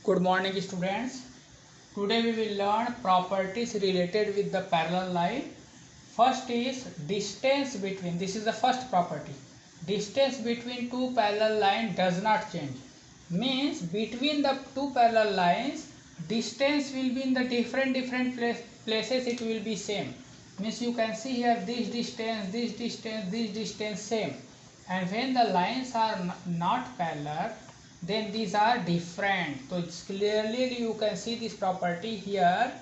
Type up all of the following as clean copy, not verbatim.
Good morning students. Today we will learn properties related with the parallel line. First is distance between. This is the first property. Distance between two parallel lines does not change. Means between the two parallel lines, distance will be in the different places. It will be same. Means you can see here this distance same. And when the lines are not parallel, then these are different. So it's clearly you can see this property here.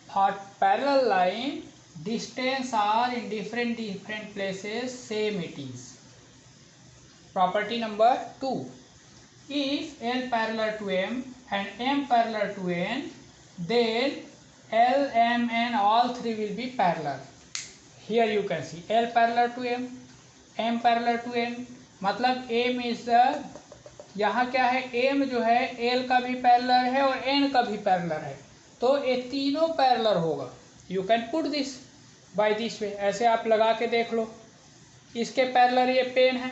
For parallel line, distance are in different places, same it is. Property number 2. If L parallel to M and M parallel to N, then L, M, N all three will be parallel. Here you can see L parallel to M parallel to N. मतलब M is the, यहाँ क्या है, M जो है L का भी parallel है और N का भी पैरेलल है, तो ये तीनों पैरेलल होगा. You can put this by this way. ऐसे आप लगा के देख लो. इसके पैरेलल ये पेन है,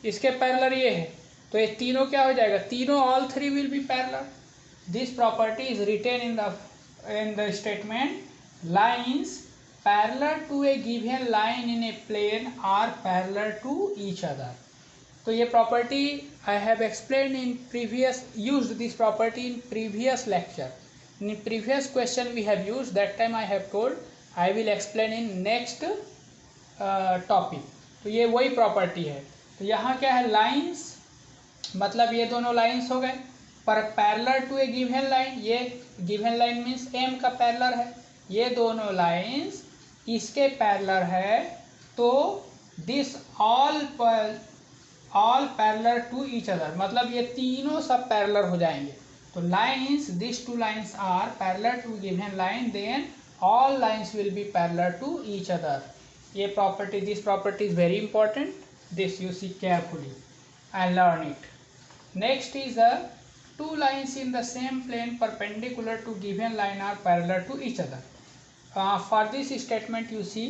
इसके पैरेलल ये है, तो ये तीनों क्या हो जाएगा, तीनों all three will be parallel. This property is written in the statement lines parallel to a given line in a plane are parallel to each other. तो ये property I have explained in previous, used this property in previous lecture. In previous question we have used, that time I have told I will explain in next topic. तो ये वही property है. तो यहाँ क्या है, लाइंस मतलब ये दोनों लाइंस हो गए पर parallel to a given line. ये गिवन लाइन मीन्स M का पैरेलल है, ये दोनों लाइंस इसके पैरेलल है, तो this all parallel to each other, मतलब ये तीनों सब पैरेलल हो जाएंगे. तो lines, this two lines are parallel to given line, then all lines will be parallel to each other. ये property, this property is very important. This you see carefully and learn it. Next is two lines in the same plane perpendicular to given line are parallel to each other. For this statement you see,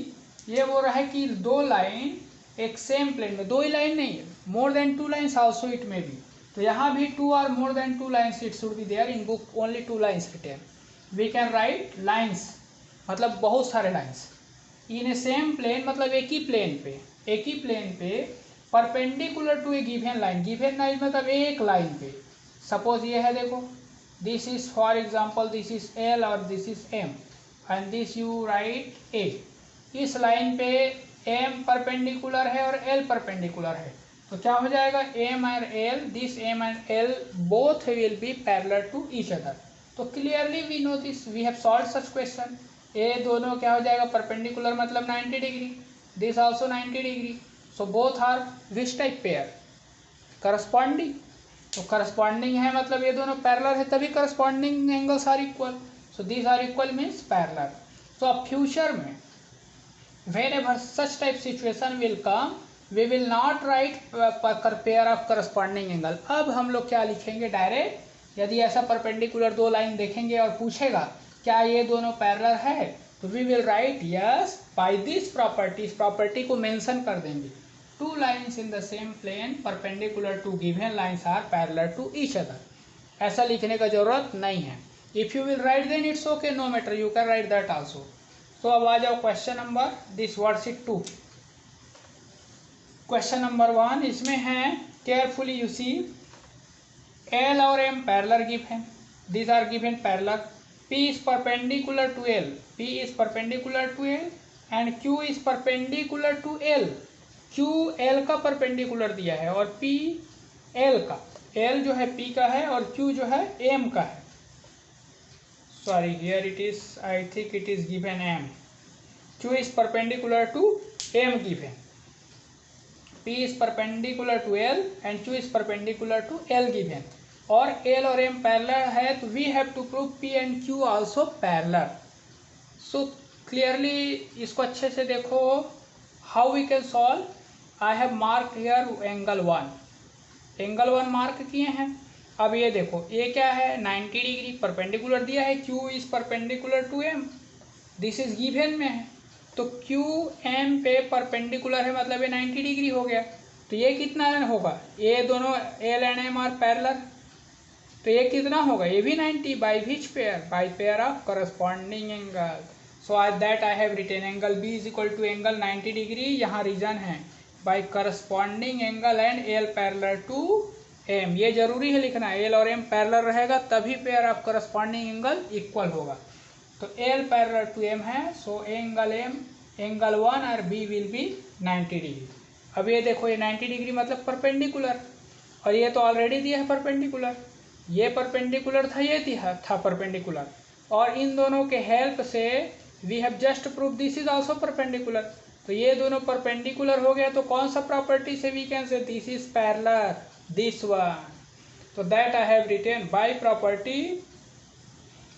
ये बोल रहा है कि दो line एक same plane में, दो ही line नहीं है, more than two lines also it may be. तो यहाँ भी टू और more than two lines it should be there. In book only two lines written. We can write lines मतलब बहुत सारे lines in a same plane, मतलब एक ही प्लेन पे perpendicular to a given line. Given line मतलब एक line पे. सपोज ये है, देखो, this is for example, this is L और this is M and this you right A. इस लाइन पे M परपेंडिकुलर है और L परपेंडिकुलर है, तो क्या हो जाएगा, M और L, this M and L both will be parallel to each other. तो clearly we know this, we have solve such question. ये दोनों क्या हो जाएगा, परपेंडिकुलर मतलब 90 degree, this also 90 degree. So both are which type pair, corresponding. तो corresponding है मतलब ये दोनों पैरेलल है, तभी corresponding angles are equal. So this are equal means parallel. So अब फ्यूचर में whenever such type situation will come, we will not write pair of corresponding angle. अब हम लोग क्या लिखेंगे, डायरेक्ट यदि ऐसा परपेंडिकुलर दो लाइन देखेंगे और पूछेगा क्या ये दोनों पैरेलल है, तो we will write yes by this property. इस प्रॉपर्टी को मेंशन कर देंगे. Two lines in the same plane perpendicular to given lines are parallel to each other. ऐसा लिखने का जरूरत नहीं है. If you will write then it's okay, no matter, you can write that also. तो अब आ जाओ question number this worksheet 2. Question number 1 इसमें है, केयरफुली यू सी, L और M parallel given, this are given parallel. P is perpendicular to L, P is perpendicular to L and Q is perpendicular to L. Q L का perpendicular दिया है और P L का. L जो है P का है और Q जो है M का है. Sorry, here it is, I think it is given M. Q is perpendicular to M given. P is perpendicular to L and Q is perpendicular to L given. और L और M parallel है, तो we have to prove P and Q also parallel. So clearly इसको अच्छे से देखो. How we can solve? I have marked here angle 1. Angle 1 mark किए हैं. अब ये देखो, ये क्या है, 90 डिग्री परपेंडिकुलर दिया है. Q is perpendicular to M, this is given में है, तो Q M पे परपेंडिकुलर है मतलब ये 90 डिग्री हो गया. तो ये कितना होगा, ये दोनों L and M are parallel, तो ये कितना होगा, ये भी 90 by which pair, by pair of corresponding angle. So at that I have written angle B is equal to angle 90 degree, यहाँ रीजन है by corresponding angle and L parallel to M. ये जरूरी है लिखना, एल और M parallel रहेगा तभी pair of corresponding angle equal होगा। तो एल पैरेलल टू एम है, सो एंगल एम एंगल 1 और बी विल बी 90 डिग्री। अब ये देखो ये 90 डिग्री मतलब परपेंडिकुलर, और ये तो ऑलरेडी दिया है परपेंडिकुलर, ये परपेंडिकुलर था, ये था परपेंडिकुलर, और इन दोनों के हेल्प से we have just prove this is also perpendicular. तो ये दोनों परपेंडिकुलर हो गया, तो कौन सा प्रॉपर्टी से we can say this is parallel this one. तो that I have written by property,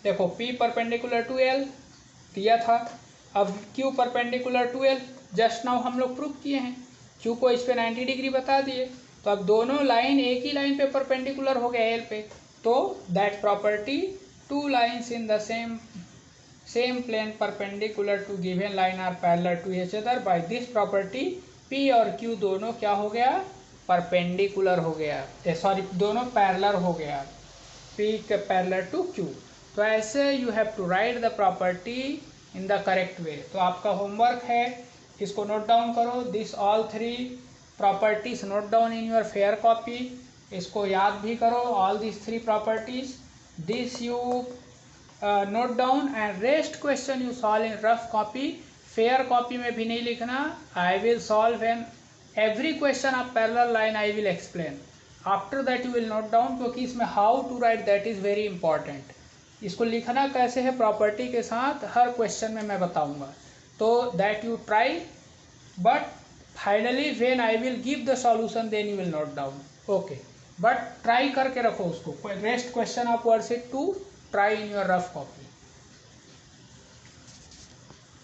देखो P परपेंडिकुलर टू L दिया था, अब Q perpendicular to L just now हम लोग प्रूव किए हैं, Q को इस पे 90 डिग्री बता दिए, तो अब दोनों लाइन एक ही लाइन पे परपेंडिकुलर हो गया L पे, तो that property two lines in the same plane perpendicular to given line are parallel to each other, by this property P और Q दोनों क्या हो गया, परपेंडिकुलर हो गया, सॉरी दोनों पैरेलल हो गया, P के पैरेलल टू Q। तो ऐसे you have to write the property in the correct way. तो आपका होमवर्क है, इसको नोट डाउन करो, this all 3 properties note down in your fair copy, इसको याद भी करो, all this 3 properties this you note down and rest question you solve in rough copy. Fair copy में भी नहीं लिखना, I will solve an every question of parallel line I will explain, after that you will note down, क्योंकि इसमें how to write that is very important. इसको लिखना कैसे है प्रॉपर्टी के साथ हर क्वेश्चन में मैं बताऊंगा, तो that you try, but finally when I will give the solution then you will note down, okay. But try करके रखो उसको, रेस्ट क्वेश्चन ऑफ वर्ड से 2 try in your rough copy.